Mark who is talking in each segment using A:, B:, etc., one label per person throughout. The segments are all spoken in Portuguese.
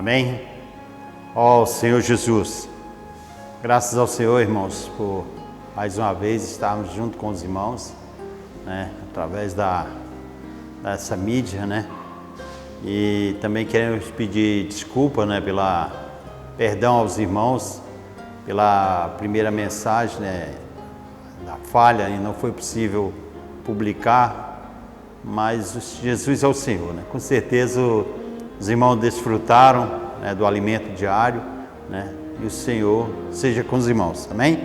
A: Amém? Ó Senhor Jesus, graças ao Senhor, irmãos, por mais uma vez estarmos junto com os irmãos, né, através dessa mídia, né? E também queremos pedir desculpa, né, perdão aos irmãos pela primeira mensagem, né, da falha, e não foi possível publicar, mas Jesus é o Senhor, né? Com certeza os irmãos desfrutaram, né, do alimento diário, né? E o Senhor seja com os irmãos, amém?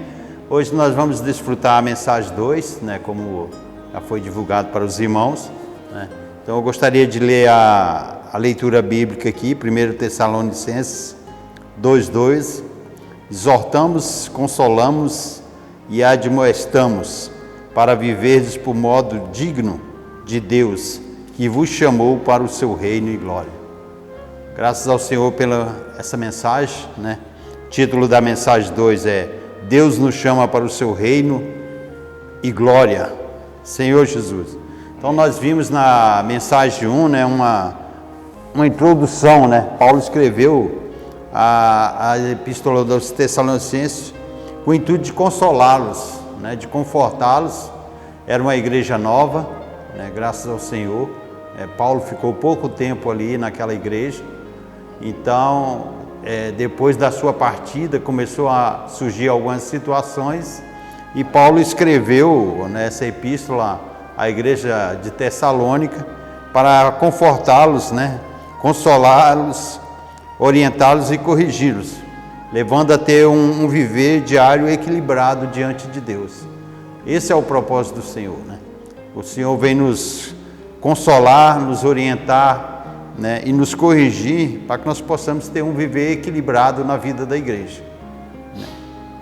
A: Hoje nós vamos desfrutar a mensagem 2, né, como já foi divulgado para os irmãos, né? Então eu gostaria de ler a leitura bíblica aqui, 1 Tessalonicenses 2:2. Exortamos, consolamos e admoestamos para viverdes por modo digno de Deus, que vos chamou para o seu reino e glória. Graças ao Senhor pela essa mensagem, né? O título da mensagem 2 é Deus nos chama para o seu reino e glória, Senhor Jesus. Então nós vimos na mensagem 1, né, uma introdução, né? Paulo escreveu a epístola dos Tessalonicenses com o intuito de consolá-los, né, de confortá-los. Era uma igreja nova, né, graças ao Senhor. Paulo ficou pouco tempo ali naquela igreja. Então, depois da sua partida, começou a surgir algumas situações e Paulo escreveu nessa epístola à igreja de Tessalônica para confortá-los, né, consolá-los, orientá-los e corrigi-los, levando a ter um viver diário equilibrado diante de Deus. Esse é o propósito do Senhor, né? O Senhor vem nos consolar, nos orientar, né, e nos corrigir para que nós possamos ter um viver equilibrado na vida da igreja.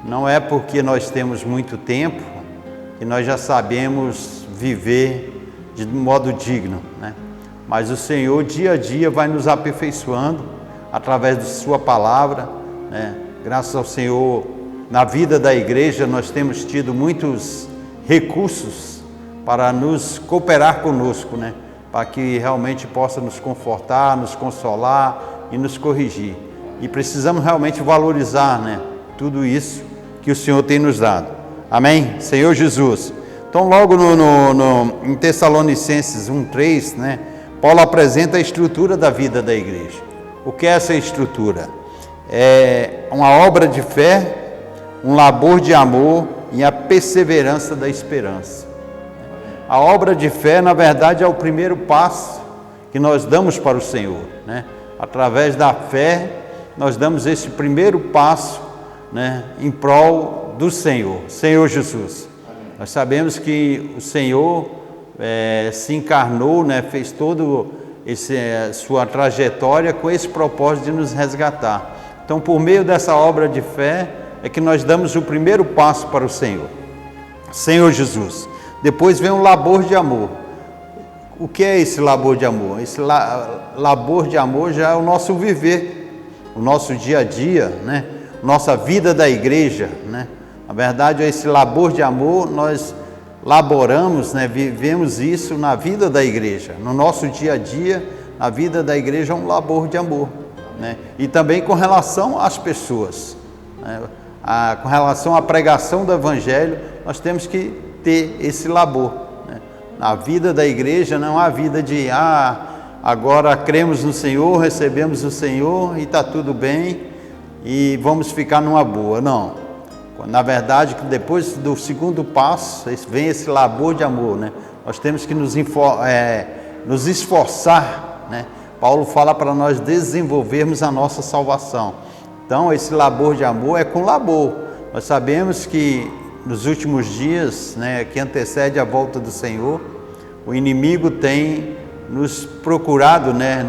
A: Não é porque nós temos muito tempo que nós já sabemos viver de modo digno, né? Mas o Senhor dia a dia vai nos aperfeiçoando através de sua palavra, né? Graças ao Senhor, na vida da igreja nós temos tido muitos recursos para nos cooperar conosco, né? Para que realmente possa nos confortar, nos consolar e nos corrigir. E precisamos realmente valorizar, né, tudo isso que o Senhor tem nos dado. Amém? Senhor Jesus. Então logo em Tessalonicenses 1:3, né, Paulo apresenta a estrutura da vida da igreja. O que é essa estrutura? É uma obra de fé, um labor de amor e a perseverança da esperança. A obra de fé, na verdade, é o primeiro passo que nós damos para o Senhor, né? Através da fé, nós damos esse primeiro passo, né, em prol do Senhor, Senhor Jesus. Nós sabemos que o Senhor se encarnou, né, fez todo sua trajetória com esse propósito de nos resgatar. Então, por meio dessa obra de fé, é que nós damos o primeiro passo para o Senhor, Senhor Jesus. Depois vem um labor de amor. O que é esse labor de amor? Esse labor de amor já é o nosso viver, o nosso dia a dia, né? Nossa vida da igreja, né? Na verdade, esse labor de amor, nós laboramos, né? Vivemos isso na vida da igreja, no nosso dia a dia, a vida da igreja é um labor de amor, né? E também com relação às pessoas, né? Com relação à pregação do evangelho, nós temos que ter esse labor, né? Na vida da igreja não há vida de agora cremos no Senhor, recebemos o Senhor e está tudo bem e vamos ficar numa boa. Não, na verdade, depois do segundo passo vem esse labor de amor, né? Nós temos que nos esforçar, né? Paulo fala para nós desenvolvermos a nossa salvação. Então esse labor de amor é com labor. Nós sabemos que nos últimos dias, né, que antecede a volta do Senhor, o inimigo tem nos procurado, né,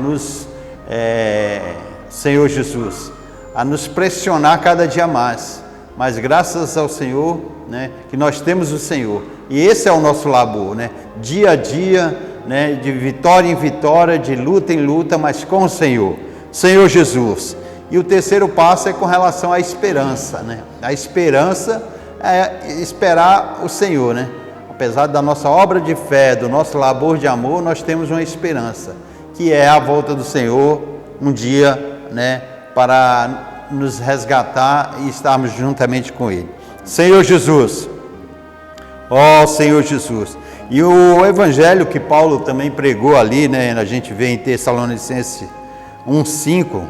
A: Senhor Jesus, a nos pressionar cada dia mais. Mas graças ao Senhor, né, que nós temos o Senhor. E esse é o nosso labor, né, dia a dia, né, de vitória em vitória, de luta em luta, mas com o Senhor, Senhor Jesus. E o terceiro passo é com relação à esperança, né? A esperança é esperar o Senhor, né? Apesar da nossa obra de fé, do nosso labor de amor, nós temos uma esperança, que é a volta do Senhor um dia né, para nos resgatar e estarmos juntamente com Ele. Senhor Jesus, ó Senhor Jesus. E o evangelho que Paulo também pregou ali, né, a gente vê em Tessalonicenses 1:5,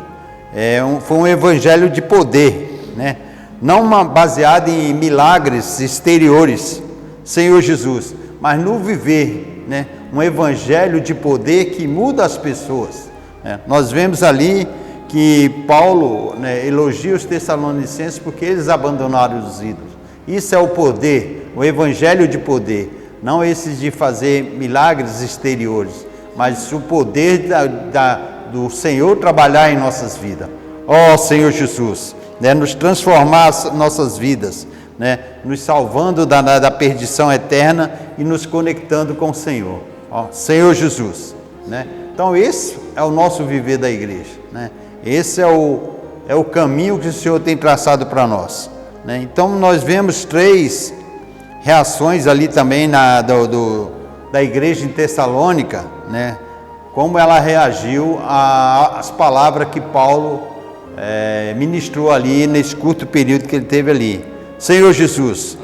A: foi um evangelho de poder, né, não baseado em milagres exteriores, Senhor Jesus, mas no viver, né, um evangelho de poder que muda as pessoas, né. Nós vemos ali que Paulo, né, elogia os Tessalonicenses porque eles abandonaram os ídolos. Isso é o poder, o evangelho de poder, não esses de fazer milagres exteriores, mas o poder do Senhor trabalhar em nossas vidas. Ó Senhor Jesus, né, nos transformar as nossas vidas, né, nos salvando da perdição eterna e nos conectando com o Senhor. Ó, Senhor Jesus, né? Então esse é o nosso viver da igreja, né? Esse é o caminho que o Senhor tem traçado para nós, né? Então nós vemos 3 reações ali também da igreja em Tessalônica, né? Como ela reagiu às palavras que Paulo ministrou ali nesse curto período que ele teve ali. Senhor Jesus,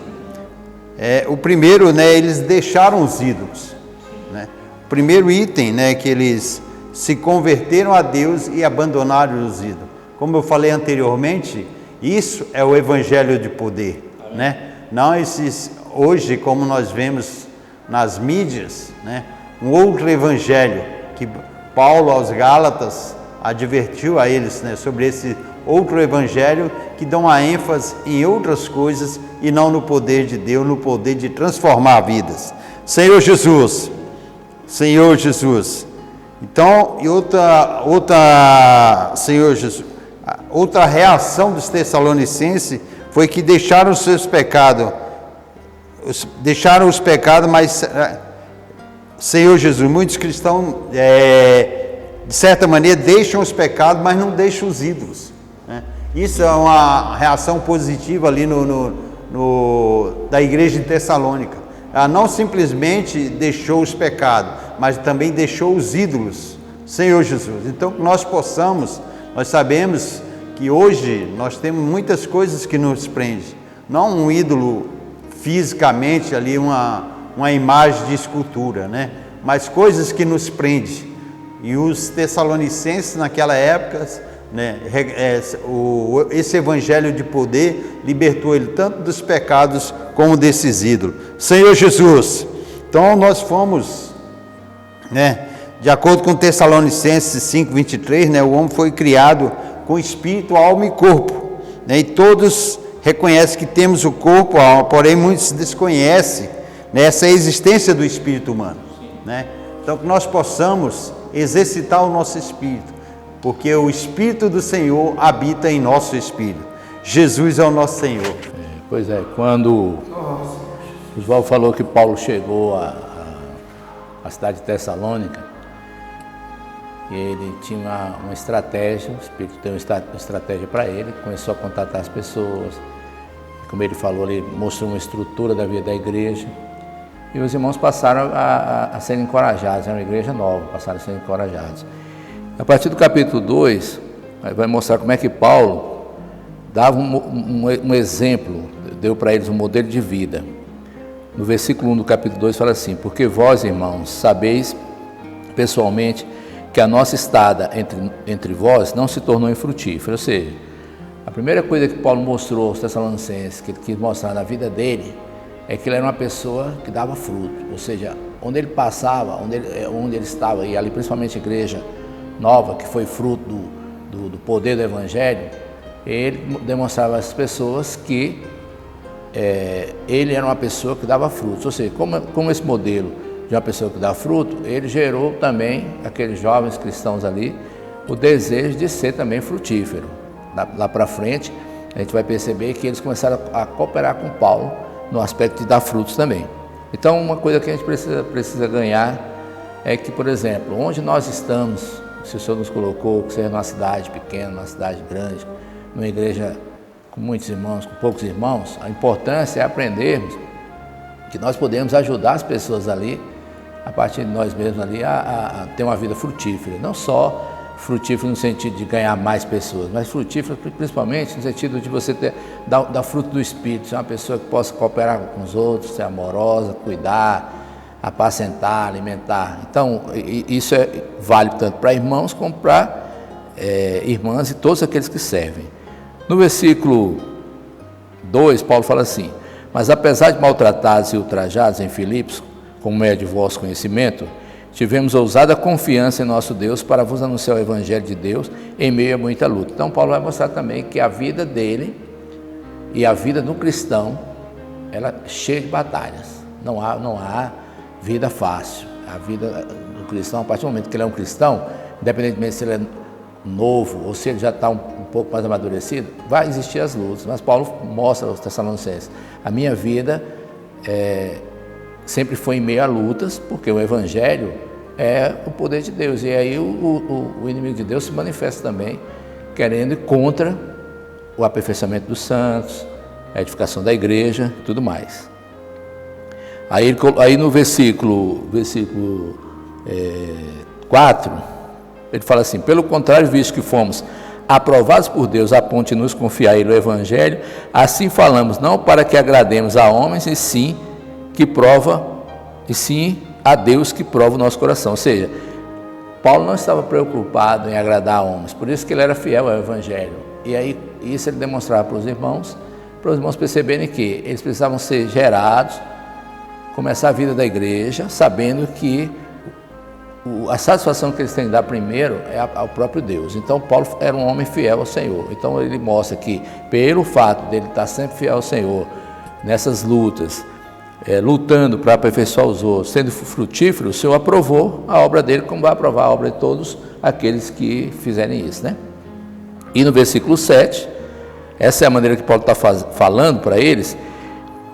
A: o primeiro, né, eles deixaram os ídolos, né? O primeiro item, né, que eles se converteram a Deus e abandonaram os ídolos. Como eu falei anteriormente, isso é o evangelho de poder, né? Não esses, hoje, como nós vemos nas mídias, né, um outro evangelho que Paulo aos Gálatas advertiu a eles, né, sobre esse outro evangelho que dá uma ênfase em outras coisas e não no poder de Deus, no poder de transformar vidas. Senhor Jesus, Senhor Jesus. Então, e Senhor Jesus, outra reação dos Tessalonicenses foi que deixaram os seus pecados, mas Senhor Jesus, muitos cristãos, de certa maneira, deixam os pecados, mas não deixam os ídolos, né? Isso é uma reação positiva ali da igreja de Tessalônica. Ela não simplesmente deixou os pecados, mas também deixou os ídolos, Senhor Jesus. Então, que nós sabemos que hoje nós temos muitas coisas que nos prendem, não um ídolo fisicamente ali, uma imagem de escultura, né? Mas coisas que nos prendem. E os Tessalonicenses naquela época, né, esse evangelho de poder libertou ele tanto dos pecados como desses ídolos. Senhor Jesus, então nós fomos, né, de acordo com Tessalonicenses 5:23, né, o homem foi criado com espírito, alma e corpo, né, e todos reconhecem que temos o corpo, a alma, porém muitos desconhecem, né, essa existência do espírito humano, né? Então que nós possamos exercitar o nosso espírito, porque o Espírito do Senhor habita em nosso espírito. Jesus é o nosso Senhor.
B: Pois é, quando o Oswaldo falou que Paulo chegou à cidade de Tessalônica, ele tinha uma estratégia, o Espírito deu uma estratégia para ele, começou a contatar as pessoas, como ele falou, ele mostrou uma estrutura da vida da igreja, e os irmãos passaram a serem encorajados, era uma igreja nova, passaram a ser encorajados. A partir do capítulo 2, vai mostrar como é que Paulo dava um exemplo, deu para eles um modelo de vida. No versículo 1 do capítulo 2 fala assim: porque vós, irmãos, sabeis pessoalmente que a nossa estada entre vós não se tornou infrutífera. Ou seja, a primeira coisa que Paulo mostrou aos Tessalonicenses, que ele quis mostrar na vida dele, é que ele era uma pessoa que dava fruto. Ou seja, onde ele passava, onde ele estava, e ali principalmente a igreja nova, que foi fruto do poder do Evangelho, ele demonstrava às pessoas que ele era uma pessoa que dava frutos. Ou seja, como esse modelo de uma pessoa que dá fruto, ele gerou também, aqueles jovens cristãos ali, o desejo de ser também frutífero. Lá para frente, a gente vai perceber que eles começaram a cooperar com Paulo no aspecto de dar frutos também. Então, uma coisa que a gente precisa ganhar é que, por exemplo, onde nós estamos, se o Senhor nos colocou, seja numa cidade pequena, numa cidade grande, numa igreja com muitos irmãos, com poucos irmãos, a importância é aprendermos que nós podemos ajudar as pessoas ali, a partir de nós mesmos ali, a ter uma vida frutífera. Não só frutífero no sentido de ganhar mais pessoas, mas frutífero principalmente no sentido de você dar fruto do Espírito, ser uma pessoa que possa cooperar com os outros, ser amorosa, cuidar, apacentar, alimentar. Então, isso vale tanto para irmãos como para irmãs e todos aqueles que servem. No versículo 2, Paulo fala assim: mas apesar de maltratados e ultrajados em Filipos, como é de vosso conhecimento, tivemos ousada confiança em nosso Deus para vos anunciar o Evangelho de Deus em meio a muita luta. Então Paulo vai mostrar também que a vida dele e a vida do cristão, ela é cheia de batalhas. Não há vida fácil. A vida do cristão, a partir do momento que ele é um cristão, independentemente se ele é novo ou se ele já está um pouco mais amadurecido, vai existir as lutas. Mas Paulo mostra aos Tessalonicenses: a minha vida sempre foi em meio a lutas, porque o Evangelho é o poder de Deus. E aí o inimigo de Deus se manifesta também, querendo ir contra o aperfeiçoamento dos santos, a edificação da igreja e tudo mais. Aí no versículo 4, ele fala assim: pelo contrário, visto que fomos aprovados por Deus a ponto de nos confiar a Ele o Evangelho, assim falamos, não para que agrademos a homens, e sim a Deus que prova o nosso coração. Ou seja, Paulo não estava preocupado em agradar a homens, por isso que ele era fiel ao Evangelho. E aí isso ele demonstrava para os irmãos perceberem que eles precisavam ser gerados, começar a vida da igreja, sabendo que a satisfação que eles têm de dar primeiro é ao próprio Deus. Então Paulo era um homem fiel ao Senhor. Então ele mostra que, pelo fato dele estar sempre fiel ao Senhor, nessas lutas, lutando para aperfeiçoar os outros, sendo frutífero, o Senhor aprovou a obra dele, como vai aprovar a obra de todos aqueles que fizerem isso, né? E no versículo 7, essa é a maneira que Paulo está falando para eles,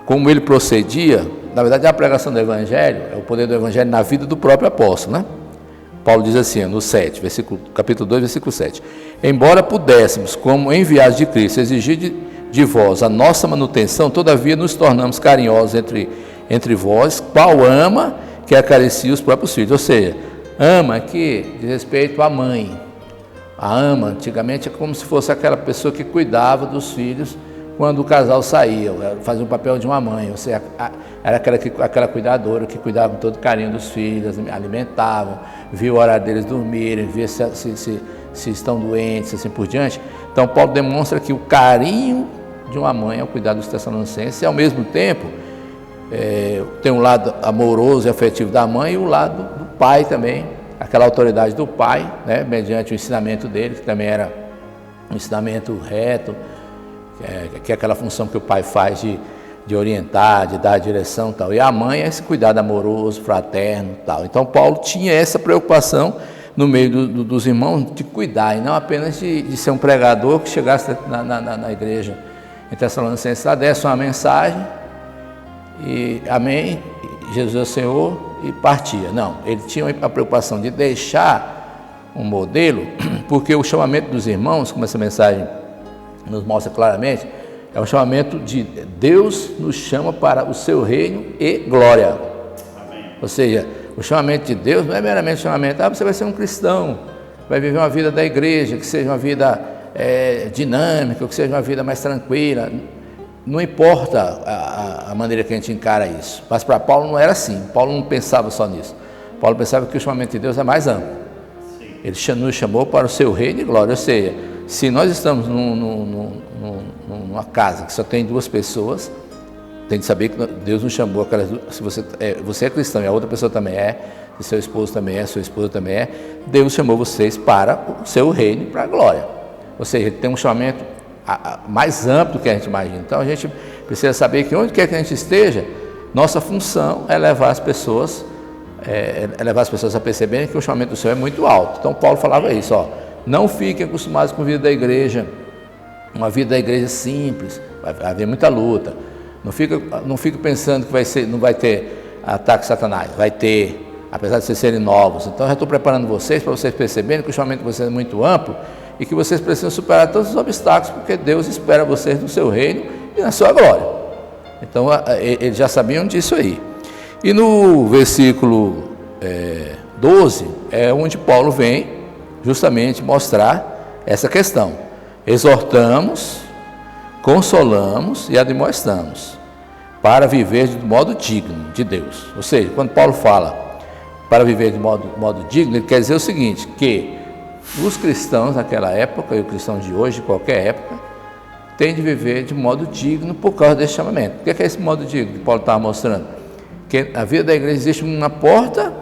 B: como ele procedia. Na verdade, a pregação do Evangelho é o poder do Evangelho na vida do próprio apóstolo, né? Paulo diz assim, no 7, capítulo 2, versículo 7: embora pudéssemos, como enviados de Cristo, exigir de vós a nossa manutenção, todavia nos tornamos carinhosos entre vós, qual ama que acaricia os próprios filhos. Ou seja, ama aqui diz respeito à mãe. A ama, antigamente, é como se fosse aquela pessoa que cuidava dos filhos quando o casal saía, fazia o papel de uma mãe. Ou seja, era aquela cuidadora que cuidava com todo carinho dos filhos, alimentavam, via o horário deles dormirem, via se estão doentes, assim por diante. Então Paulo demonstra que o carinho de uma mãe é o cuidado dos Tessalonicenses, e ao mesmo tempo tem um lado amoroso e afetivo da mãe e o lado do pai também, aquela autoridade do pai, né, mediante o ensinamento dele, que também era um ensinamento reto, que é aquela função que o pai faz de orientar, de dar a direção e tal. E a mãe é esse cuidado amoroso, fraterno e tal. Então Paulo tinha essa preocupação no meio dos irmãos de cuidar, e não apenas de ser um pregador que chegasse na igreja em Tessalonicenses, desse uma mensagem e amém, Jesus é o Senhor, e partia. Não, ele tinha a preocupação de deixar um modelo, porque o chamamento dos irmãos, como essa mensagem nos mostra claramente, é um chamamento de Deus nos chama para o seu reino e glória. Amém. Ou seja, o chamamento de Deus não é meramente o chamamento, você vai ser um cristão, vai viver uma vida da igreja, que seja uma vida dinâmica, que seja uma vida mais tranquila. Não importa a maneira que a gente encara isso. Mas para Paulo não era assim. Paulo não pensava só nisso. Paulo pensava que o chamamento de Deus é mais amplo. Ele nos chamou para o seu reino e glória. Ou seja, se nós estamos numa casa que só tem duas pessoas, tem que saber que Deus nos chamou aquelas duas. Se você é cristão e a outra pessoa também é, se seu esposo também é, sua esposa também é, Deus chamou vocês para o seu reino e para a glória. Ou seja, ele tem um chamamento mais amplo do que a gente imagina. Então a gente precisa saber que onde quer que a gente esteja, nossa função é levar as pessoas a perceberem que o chamamento do Senhor é muito alto. Então Paulo falava isso, não fiquem acostumados com a vida da igreja, uma vida da igreja simples, vai haver muita luta. Não fique pensando que não vai ter ataque de Satanás, vai ter, apesar de vocês serem novos. Então eu já estou preparando vocês para vocês perceberem que o chamamento de vocês é muito amplo e que vocês precisam superar todos os obstáculos, porque Deus espera vocês no seu reino e na sua glória. Então eles já sabiam disso aí. E no versículo 12 é onde Paulo vem justamente mostrar essa questão. Exortamos, consolamos e admoestamos para viver de modo digno de Deus. Ou seja, quando Paulo fala para viver de modo digno, ele quer dizer o seguinte, que os cristãos naquela época e os cristãos de hoje, de qualquer época, têm de viver de modo digno por causa desse chamamento. O que é esse modo digno que Paulo estava mostrando? Que a vida da igreja existe uma porta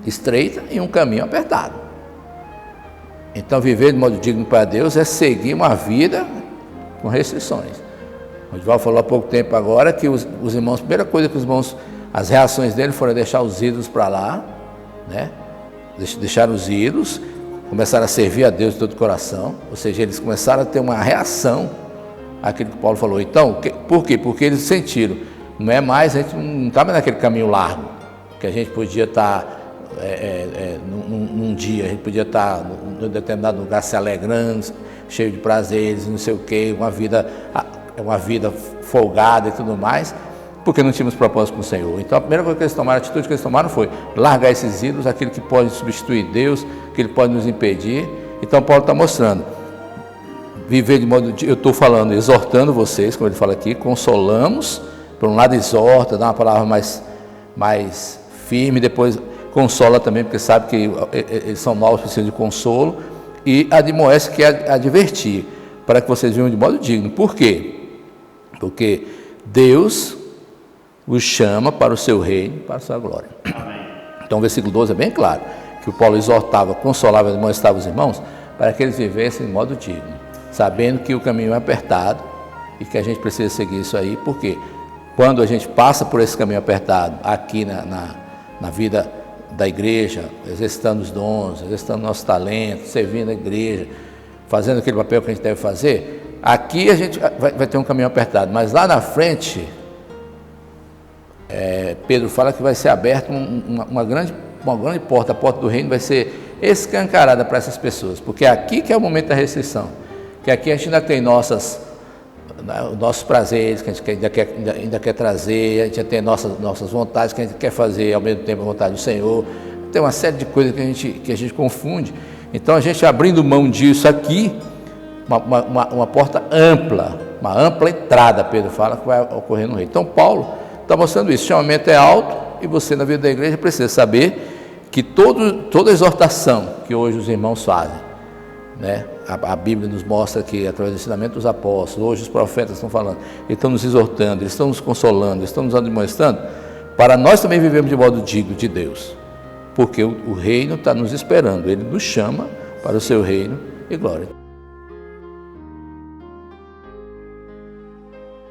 B: estreita e um caminho apertado. Então, viver de modo digno para Deus é seguir uma vida com restrições. O Dival falou há pouco tempo agora que os irmãos, a primeira coisa que os irmãos, as reações dele foram deixar os ídolos para lá, né? Deixaram os ídolos, começaram a servir a Deus de todo o coração, ou seja, eles começaram a ter uma reação àquilo que Paulo falou. Então, por quê? Porque eles sentiram, não é mais, a gente não está mais naquele caminho largo, que a gente podia estar num dia, a gente podia estar em determinado lugar se alegrando, cheio de prazeres, não sei o quê, uma vida folgada e tudo mais, porque não tínhamos propósito com o Senhor. Então a primeira coisa que eles tomaram, a atitude que eles tomaram foi largar esses ídolos, aquilo que pode substituir Deus, que ele pode nos impedir. Então Paulo está mostrando, viver de modo, eu estou falando, exortando vocês, como ele fala aqui, consolamos, por um lado exorta, dá uma palavra mais firme, depois consola também, porque sabe que eles são novos, precisam de consolo, e admoeste, que é advertir, para que vocês vivam de modo digno. Por quê? Porque Deus os chama para o seu reino, para a sua glória. Amém. Então o versículo 12 é bem claro, que o Paulo exortava, consolava e admoestava os irmãos, para que eles vivessem de modo digno, sabendo que o caminho é apertado e que a gente precisa seguir isso aí, porque quando a gente passa por esse caminho apertado, aqui na vida da igreja, exercitando os dons, exercitando nosso talento, servindo a igreja, fazendo aquele papel que a gente deve fazer, aqui a gente vai ter um caminho apertado, mas lá na frente, Pedro fala que vai ser aberta uma grande porta, a porta do reino vai ser escancarada para essas pessoas, porque é aqui que é o momento da restrição, que aqui a gente ainda tem nossos prazeres que a gente ainda quer trazer, a gente tem nossas vontades que a gente quer fazer ao mesmo tempo a vontade do Senhor, tem uma série de coisas que a gente confunde. Então a gente abrindo mão disso aqui, uma porta ampla, uma ampla entrada, Pedro fala, que vai ocorrer no reino. Então Paulo está mostrando isso, o chamamento é alto e você na vida da igreja precisa saber que toda exortação que hoje os irmãos fazem, né? A Bíblia nos mostra que através do ensinamento dos apóstolos, hoje os profetas estão falando, eles estão nos exortando, eles estão nos consolando, eles estão nos admoestando, para nós também vivermos de modo digno de Deus, porque o reino está nos esperando, ele nos chama para o seu reino e glória.